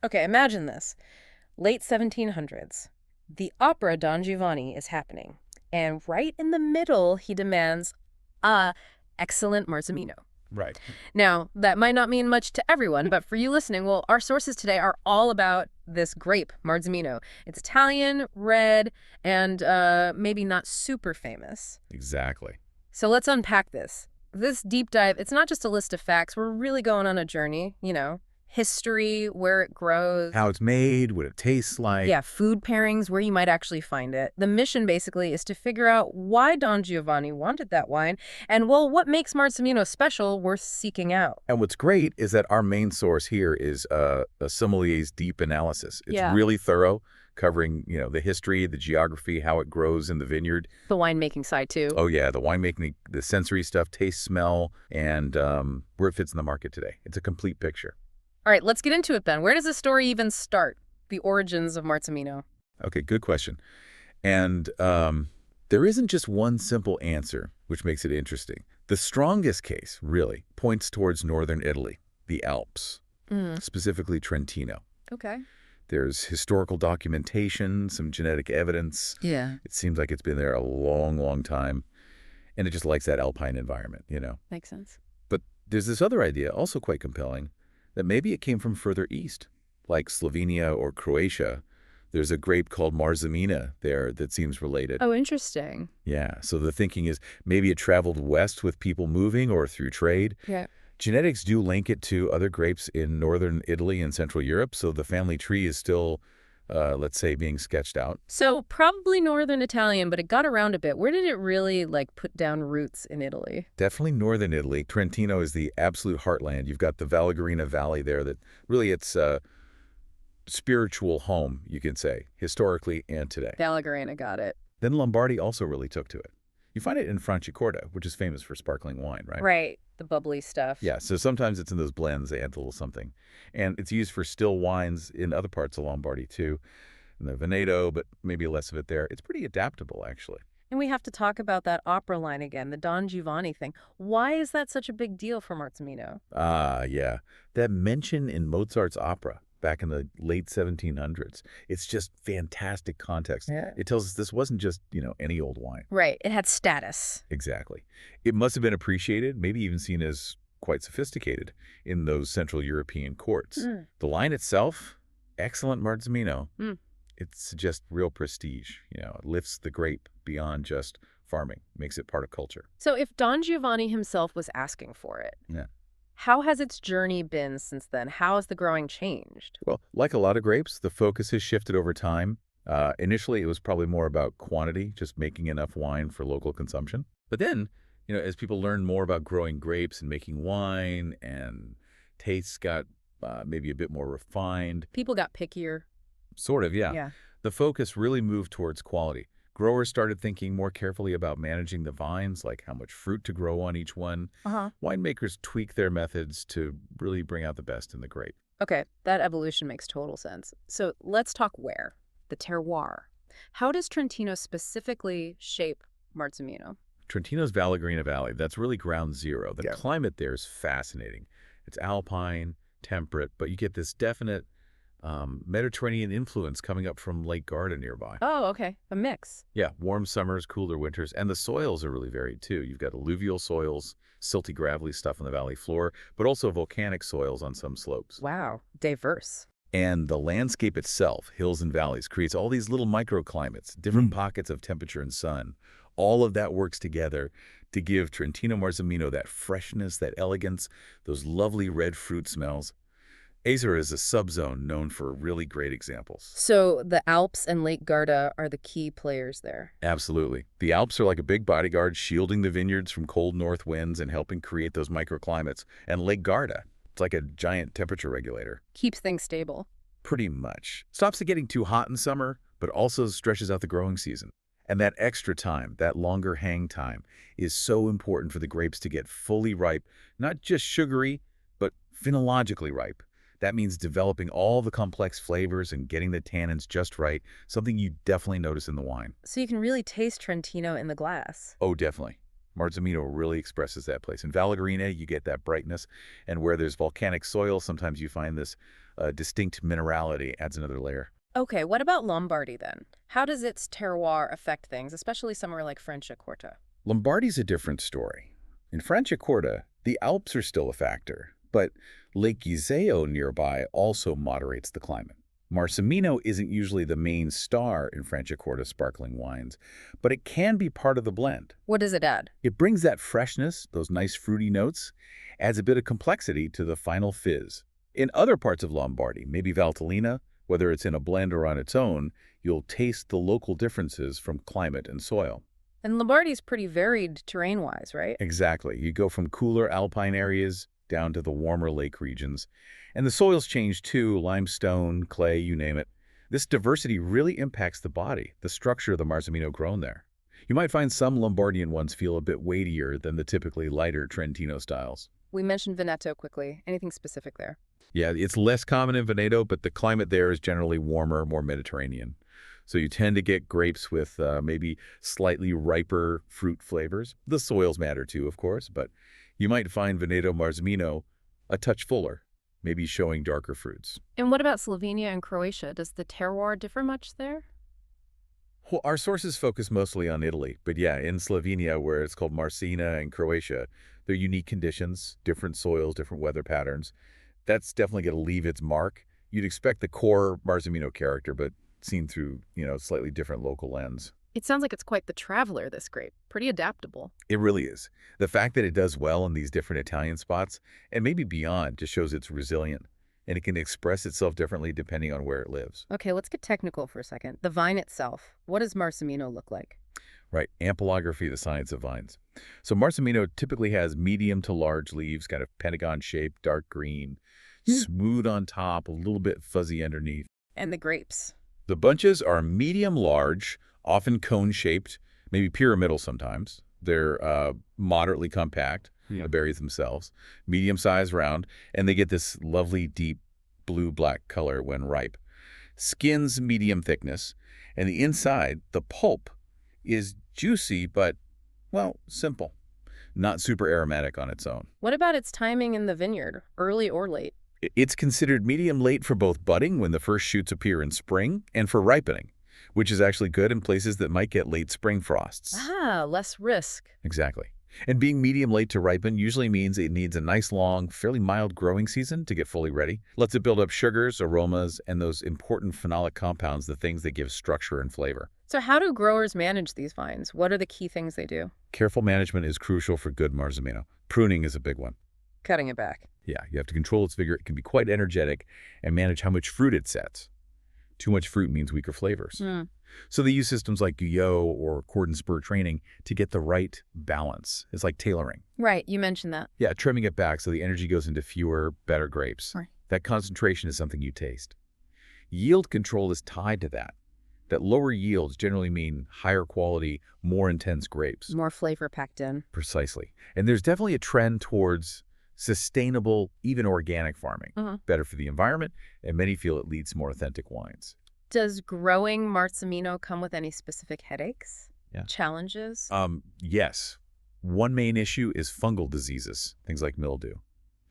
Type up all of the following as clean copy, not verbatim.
Okay, imagine this. Late 1700s. The opera Don Giovanni is happening. And right in the middle, he demands a excellent Marzemino. Right. Now, that might not mean much to everyone, but for you listening, well, our sources today are all about this grape, Marzemino. It's Italian, red, and maybe not super famous. Exactly. So let's unpack this. This deep dive, it's not just a list of facts. We're really going on a journey, history, where it grows. How it's made, what it tastes like. Yeah, food pairings, where you might actually find it. The mission basically is to figure out why Don Giovanni wanted that wine and, well, what makes Marzemino special worth seeking out. And what's great is that our main source here is a sommelier's deep analysis. It's really thorough, covering, the history, the geography, how it grows in the vineyard. The winemaking side, too. Oh, yeah, the winemaking, the sensory stuff, taste, smell, and where it fits in the market today. It's a complete picture. All right, let's get into it then. Where does this story even start? The origins of Marzemino. Okay, good question. And there isn't just one simple answer, which makes it interesting. The strongest case, really, points towards northern Italy, the Alps, specifically Trentino. Okay. There's historical documentation, some genetic evidence. Yeah. It seems like it's been there a long, long time. And it just likes that Alpine environment, Makes sense. But there's this other idea, also quite compelling, that maybe it came from further east, like Slovenia or Croatia. There's a grape called Marzemina there that seems related. Oh, interesting. Yeah, so the thinking is maybe it traveled west with people moving or through trade. Yeah. Genetics do link it to other grapes in northern Italy and Central Europe, so the family tree is still, let's say, being sketched out. So probably northern Italian, but it got around a bit. Where did it really, put down roots in Italy? Definitely northern Italy. Trentino is the absolute heartland. You've got the Vallagarina Valley there that really it's a spiritual home, you can say, historically and today. Vallagarina, got it. Then Lombardy also really took to it. You find it in Franciacorta, which is famous for sparkling wine, right? Right, the bubbly stuff. Yeah, so sometimes it's in those blends, they add a little something. And it's used for still wines in other parts of Lombardy, too. In the Veneto, but maybe less of it there. It's pretty adaptable, actually. And we have to talk about that opera line again, the Don Giovanni thing. Why is that such a big deal for Marzemino? Ah, yeah. That mention in Mozart's opera back in the late 1700s. It's just fantastic context. Yeah. It tells us this wasn't just, any old wine. Right, it had status. Exactly. It must have been appreciated, maybe even seen as quite sophisticated in those Central European courts. The line itself, excellent Marzemino. It suggests real prestige. It lifts the grape beyond just farming, makes it part of culture. So if Don Giovanni himself was asking for it, Yeah. how has its journey been since then? How has the growing changed? Well, like a lot of grapes, the focus has shifted over time. Initially, it was probably more about quantity, just making enough wine for local consumption. But then, as people learned more about growing grapes and making wine, and tastes got maybe a bit more refined. People got pickier. Sort of, yeah. Yeah. The focus really moved towards quality. Growers started thinking more carefully about managing the vines, like how much fruit to grow on each one. Winemakers tweak their methods to really bring out the best in the grape. Okay, that evolution makes total sense. So let's talk where. The terroir. How does Trentino specifically shape Marzemino? Trentino's Vallagarina Valley, that's really ground zero. The climate there is fascinating. It's alpine, temperate, but you get this definite Mediterranean influence coming up from Lake Garda nearby. Oh, okay. A mix. Yeah, warm summers, cooler winters, and the soils are really varied too. You've got alluvial soils, silty, gravelly stuff on the valley floor, but also volcanic soils on some slopes. Wow, diverse. And the landscape itself, hills and valleys, creates all these little microclimates, different pockets of temperature and sun. All of that works together to give Trentino Marzemino that freshness, that elegance, those lovely red fruit smells. Acer is a subzone known for really great examples. So the Alps and Lake Garda are the key players there. Absolutely. The Alps are like a big bodyguard shielding the vineyards from cold north winds and helping create those microclimates. And Lake Garda, it's like a giant temperature regulator. Keeps things stable. Pretty much. Stops it getting too hot in summer, but also stretches out the growing season. And that extra time, that longer hang time, is so important for the grapes to get fully ripe, not just sugary, but phenologically ripe. That means developing all the complex flavors and getting the tannins just right, something you definitely notice in the wine. So you can really taste Trentino in the glass. Oh, definitely. Marzemino really expresses that place. In Vallagarina, you get that brightness, and where there's volcanic soil, sometimes you find this distinct minerality adds another layer. Okay, what about Lombardy then? How does its terroir affect things, especially somewhere like Franciacorta? Lombardy's a different story. In Franciacorta, the Alps are still a factor, but Lake Iseo nearby also moderates the climate. Marzemino isn't usually the main star in Franciacorta sparkling wines, but it can be part of the blend. What does it add? It brings that freshness, those nice fruity notes, adds a bit of complexity to the final fizz. In other parts of Lombardy, maybe Valtellina, whether it's in a blend or on its own, you'll taste the local differences from climate and soil. And Lombardy's pretty varied terrain-wise, right? Exactly. You go from cooler alpine areas down to the warmer lake regions. And the soils change too, limestone, clay, you name it. This diversity really impacts the body, the structure of the Marzemino grown there. You might find some Lombardian ones feel a bit weightier than the typically lighter Trentino styles. We mentioned Veneto quickly. Anything specific there? Yeah, it's less common in Veneto, but the climate there is generally warmer, more Mediterranean. So you tend to get grapes with maybe slightly riper fruit flavors. The soils matter too, of course, but you might find Veneto Marzemino a touch fuller, maybe showing darker fruits. And what about Slovenia and Croatia? Does the terroir differ much there? Well, our sources focus mostly on Italy, but yeah, in Slovenia, where it's called Marcina, and Croatia, they're unique conditions, different soils, different weather patterns. That's definitely going to leave its mark. You'd expect the core Marzemino character, but seen through, slightly different local lens. It sounds like it's quite the traveler, this grape. Pretty adaptable. It really is. The fact that it does well in these different Italian spots, and maybe beyond, just shows it's resilient, and it can express itself differently depending on where it lives. Okay, let's get technical for a second. The vine itself, what does Marzemino look like? Right, ampelography, the science of vines. So Marzemino typically has medium to large leaves, kind of pentagon-shaped, dark green, smooth on top, a little bit fuzzy underneath. And the grapes. The bunches are medium-large, often cone-shaped, maybe pyramidal sometimes. They're moderately compact, the berries themselves, medium-sized, round, and they get this lovely deep blue-black color when ripe. Skin's medium thickness, and the inside, the pulp, is juicy but, well, simple. Not super aromatic on its own. What about its timing in the vineyard, early or late? It's considered medium-late for both budding, when the first shoots appear in spring, and for ripening, which is actually good in places that might get late spring frosts. Ah, less risk. Exactly. And being medium-late to ripen usually means it needs a nice, long, fairly mild growing season to get fully ready. Lets it build up sugars, aromas, and those important phenolic compounds, the things that give structure and flavor. So how do growers manage these vines? What are the key things they do? Careful management is crucial for good Marzemino. Pruning is a big one. Cutting it back. Yeah, you have to control its vigor. It can be quite energetic, and manage how much fruit it sets. Too much fruit means weaker flavors. So they use systems like Guyot or cord and spur training to get the right balance. It's like tailoring. Right, you mentioned that. Yeah, trimming it back so the energy goes into fewer, better grapes. Right. That concentration is something you taste. Yield control is tied to that. That lower yields generally mean higher quality, more intense grapes. More flavor packed in. Precisely. And there's definitely a trend towards sustainable, even organic farming. Better for the environment, and many feel it leads to more authentic wines. Does growing Marzemino come with any specific headaches? Yeah. Challenges? Yes. One main issue is fungal diseases, things like mildew.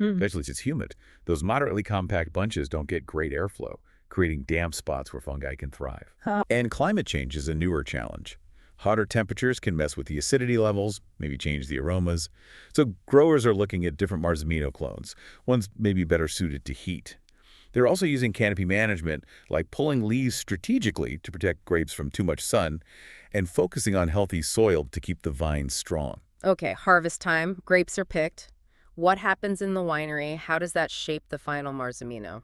Especially if it's humid. Those moderately compact bunches don't get great airflow, creating damp spots where fungi can thrive. And climate change is a newer challenge. Hotter temperatures can mess with the acidity levels, maybe change the aromas. So growers are looking at different Marzemino clones, ones maybe better suited to heat. They're also using canopy management, like pulling leaves strategically to protect grapes from too much sun, and focusing on healthy soil to keep the vines strong. Okay, harvest time. Grapes are picked. What happens in the winery? How does that shape the final Marzemino?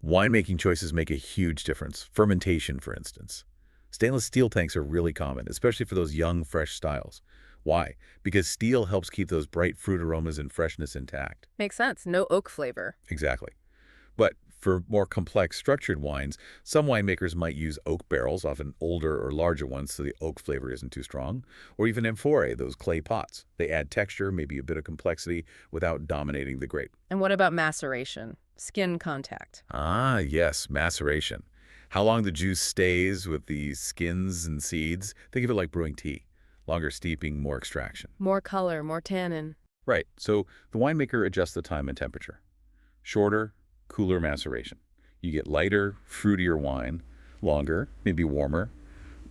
Winemaking choices make a huge difference. Fermentation, for instance. Stainless steel tanks are really common, especially for those young, fresh styles. Why? Because steel helps keep those bright fruit aromas and freshness intact. Makes sense. No oak flavor. Exactly. But for more complex, structured wines, some winemakers might use oak barrels, often older or larger ones, so the oak flavor isn't too strong, or even amphorae, those clay pots. They add texture, maybe a bit of complexity, without dominating the grape. And what about maceration? Skin contact. Ah, yes, maceration. How long the juice stays with the skins and seeds. Think of it like brewing tea. Longer steeping, more extraction. More color, more tannin. Right, so the winemaker adjusts the time and temperature. Shorter, cooler maceration. You get lighter, fruitier wine, longer, maybe warmer,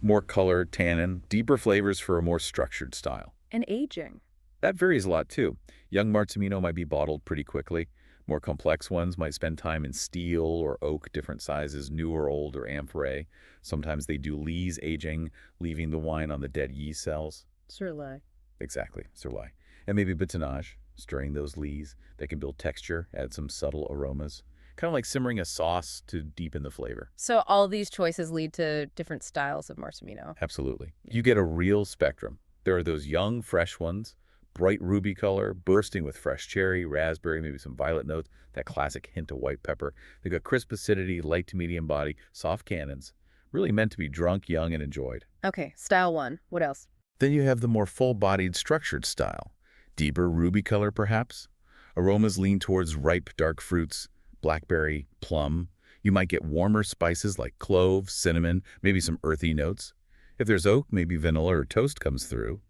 more color, tannin, deeper flavors for a more structured style. And aging. That varies a lot too. Young Marzemino might be bottled pretty quickly. More complex ones might spend time in steel or oak, different sizes, new or old or amphore. Sometimes they do lees aging, leaving the wine on the dead yeast cells. Surely. Exactly, Sirloin. And maybe batonnage, stirring those lees. They can build texture, add some subtle aromas. Kind of like simmering a sauce to deepen the flavor. So all these choices lead to different styles of Marzemino. Absolutely. You get a real spectrum. There are those young, fresh ones, bright ruby color, bursting with fresh cherry, raspberry, maybe some violet notes, that classic hint of white pepper. They've got crisp acidity, light to medium body, soft cannons. Really meant to be drunk, young, and enjoyed. Okay, style one. What else? Then you have the more full-bodied, structured style. Deeper ruby color, perhaps. Aromas lean towards ripe, dark fruits, blackberry, plum. You might get warmer spices like clove, cinnamon, maybe some earthy notes. If there's oak, maybe vanilla or toast comes through.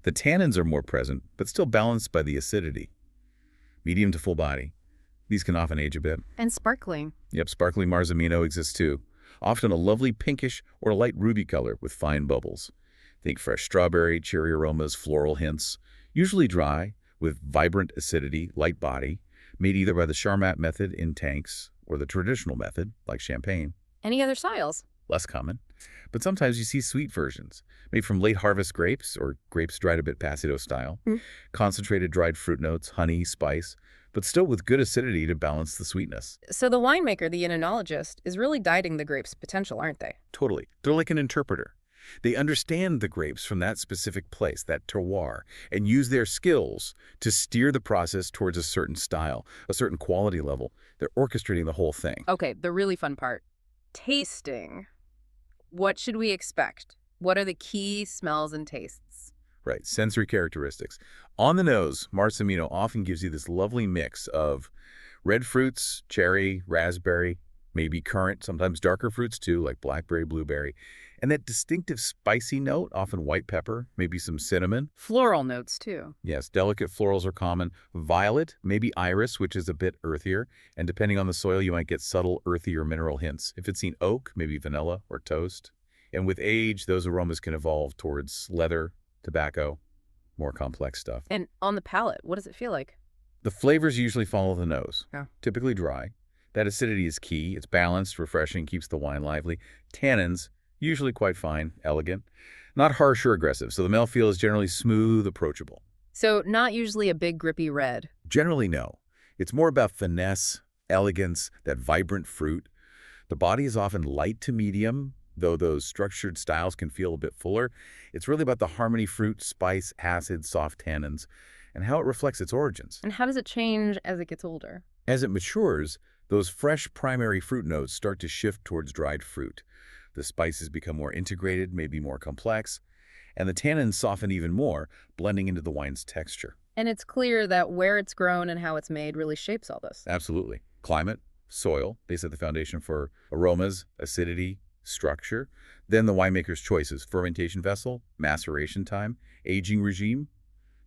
The tannins are more present, but still balanced by the acidity. Medium to full body. These can often age a bit. And sparkling. Yep, sparkling Marzemino exists too. Often a lovely pinkish or a light ruby color with fine bubbles. Think fresh strawberry, cherry aromas, floral hints. Usually dry, with vibrant acidity, light body, made either by the Charmat method in tanks or the traditional method, like champagne. Any other styles? Less common. But sometimes you see sweet versions, made from late harvest grapes or grapes dried a bit Passido style, concentrated dried fruit notes, honey, spice, but still with good acidity to balance the sweetness. So the winemaker, the enologist, is really guiding the grape's potential, aren't they? Totally. They're like an interpreter. They understand the grapes from that specific place, that terroir, and use their skills to steer the process towards a certain style, a certain quality level. They're orchestrating the whole thing. Okay, the really fun part. Tasting. What should we expect? What are the key smells and tastes? Right, sensory characteristics. On the nose, Marzemino often gives you this lovely mix of red fruits, cherry, raspberry, maybe currant, sometimes darker fruits too, like blackberry, blueberry, and that distinctive spicy note, often white pepper, maybe some cinnamon. Floral notes too. Yes, delicate florals are common. Violet, maybe iris, which is a bit earthier, and depending on the soil, you might get subtle earthier mineral hints. If it's seen oak, maybe vanilla or toast. And with age, those aromas can evolve towards leather, tobacco, more complex stuff. And on the palate, what does it feel like? The flavors usually follow the nose, Yeah. typically dry. That acidity is key. It's balanced, refreshing, keeps the wine lively. Tannins, usually quite fine, elegant. Not harsh or aggressive, so the mouthfeel is generally smooth, approachable. So not usually a big grippy red. Generally, no. It's more about finesse, elegance, that vibrant fruit. The body is often light to medium, though those structured styles can feel a bit fuller. It's really about the harmony fruit, spice, acid, soft tannins, and how it reflects its origins. And how does it change as it gets older? As it matures, those fresh primary fruit notes start to shift towards dried fruit. The spices become more integrated, maybe more complex, and the tannins soften even more, blending into the wine's texture. And it's clear that where it's grown and how it's made really shapes all this. Absolutely. Climate, soil, they set the foundation for aromas, acidity, structure. Then the winemaker's choices, fermentation vessel, maceration time, aging regime.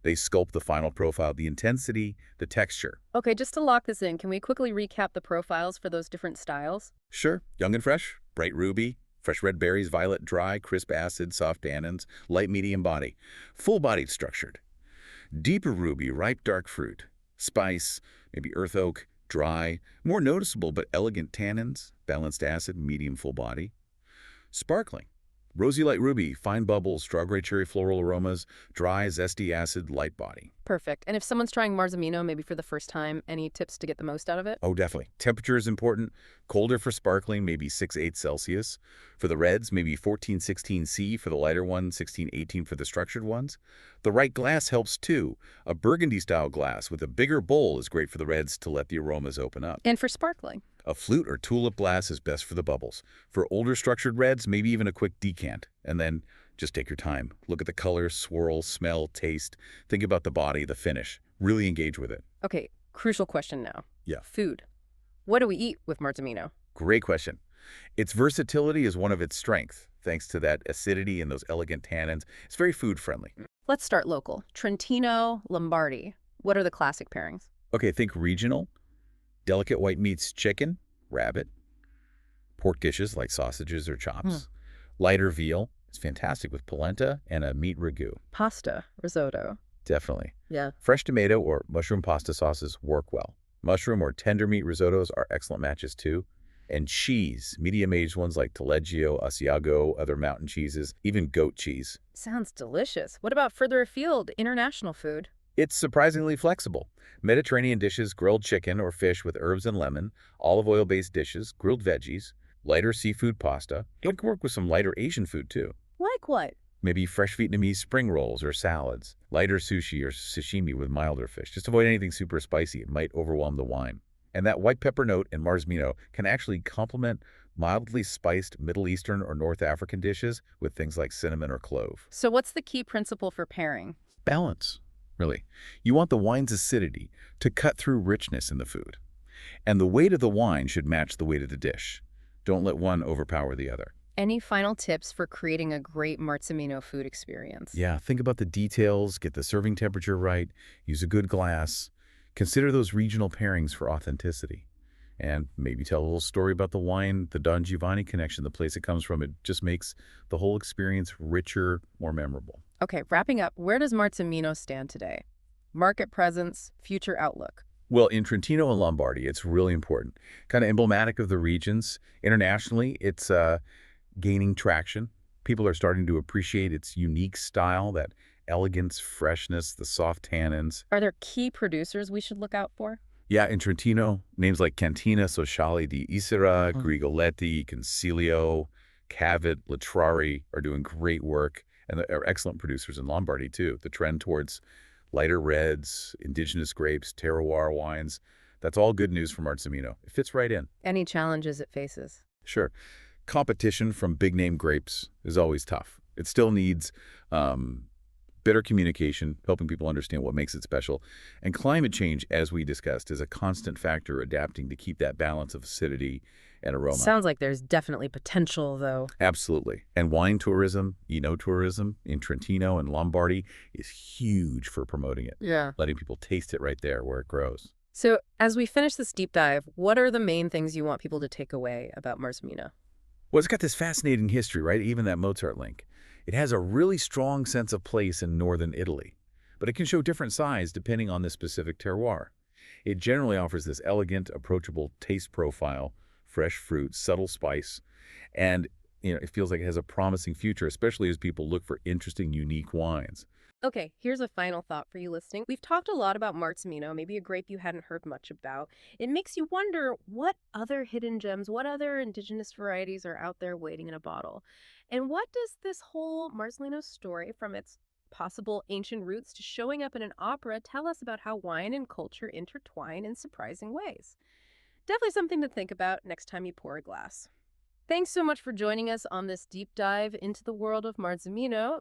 They sculpt the final profile, the intensity, the texture. Okay, just to lock this in, can we quickly recap the profiles for those different styles? Sure, young and fresh, bright ruby, fresh red berries, violet dry, crisp acid, soft tannins, light medium body, full-bodied structured. Deeper ruby, ripe dark fruit, spice, maybe earth oak, dry, more noticeable but elegant tannins, balanced acid, medium full body. Sparkling, rosy light ruby, fine bubbles, strawberry cherry floral aromas, dry, zesty acid, light body. Perfect. And if someone's trying Marzemino maybe for the first time, any tips to get the most out of it? Oh, definitely. Temperature is important. Colder for sparkling, maybe 6-8 Celsius. For the reds, maybe 14-16 C. For the lighter ones, 16-18 for the structured ones. The right glass helps too. A Burgundy-style glass with a bigger bowl is great for the reds to let the aromas open up. And for sparkling? A flute or tulip glass is best for the bubbles. For older structured reds, maybe even a quick decant. And then just take your time. Look at the color, swirl, smell, taste. Think about the body, the finish. Really engage with it. Okay, crucial question now. Yeah. Food. What do we eat with Marzemino? Great question. Its versatility is one of its strengths. Thanks to that acidity and those elegant tannins, it's very food-friendly. Let's start local. Trentino, Lombardy. What are the classic pairings? Okay, think regional. Delicate white meats, chicken, rabbit. Pork dishes like sausages or Hmm. chops. Lighter veal is fantastic with polenta and a meat ragu. Pasta, risotto. Definitely. Yeah. Fresh tomato or mushroom pasta sauces work well. Mushroom or tender meat risottos are excellent matches too. And cheese, medium-aged ones like Taleggio, Asiago, other mountain cheeses, even goat cheese. Sounds delicious. What about further afield, international food? It's surprisingly flexible. Mediterranean dishes, grilled chicken or fish with herbs and lemon, olive oil-based dishes, grilled veggies, lighter seafood pasta. It can work with some lighter Asian food too. Like what? Maybe fresh Vietnamese spring rolls or salads, lighter sushi or sashimi with milder fish. Just avoid anything super spicy. It might overwhelm the wine. And that white pepper note in Marzemino can actually complement mildly spiced Middle Eastern or North African dishes with things like cinnamon or clove. So what's the key principle for pairing? Balance, really. You want the wine's acidity to cut through richness in the food. And the weight of the wine should match the weight of the dish. Don't let one overpower the other. Any final tips for creating a great Marzemino food experience? Yeah, think about the details, get the serving temperature right, use a good glass. Consider those regional pairings for authenticity. And maybe tell a little story about the wine, the Don Giovanni connection, the place it comes from. It just makes the whole experience richer, more memorable. Okay, wrapping up, where does Marzemino stand today? Market presence, future outlook. Well, in Trentino and Lombardy, it's really important. Kind of emblematic of the regions. Internationally, it's gaining traction. People are starting to appreciate its unique style, that elegance, freshness, the soft tannins. Are there key producers we should look out for? Yeah, in Trentino, names like Cantina Sociale di Isera, Grigoletti, Concilio, Cavit, Latrari are doing great work, and are excellent producers in Lombardy, too. The trend towards lighter reds, indigenous grapes, terroir wines, that's all good news for Marzemino. It fits right in. Any challenges it faces? Sure. Competition from big-name grapes is always tough. It still needs better communication, helping people understand what makes it special. And climate change, as we discussed, is a constant factor adapting to keep that balance of acidity and aroma. Sounds like there's definitely potential, though. Absolutely. And wine tourism, enoturism in Trentino and Lombardy is huge for promoting it, Yeah. letting people taste it right there where it grows. So as we finish this deep dive, what are the main things you want people to take away about Marzemino? Well, it's got this fascinating history, right? Even that Mozart link. It has a really strong sense of place in northern Italy, but it can show different sides depending on the specific terroir. It generally offers this elegant, approachable taste profile, fresh fruit, subtle spice, and it feels like it has a promising future, especially as people look for interesting, unique wines. Okay, here's a final thought for you listening. We've talked a lot about Marzemino, maybe a grape you hadn't heard much about. It makes you wonder what other hidden gems, what other indigenous varieties are out there waiting in a bottle. And what does this whole Marzemino story, from its possible ancient roots to showing up in an opera, tell us about how wine and culture intertwine in surprising ways? Definitely something to think about next time you pour a glass. Thanks so much for joining us on this deep dive into the world of Marzemino.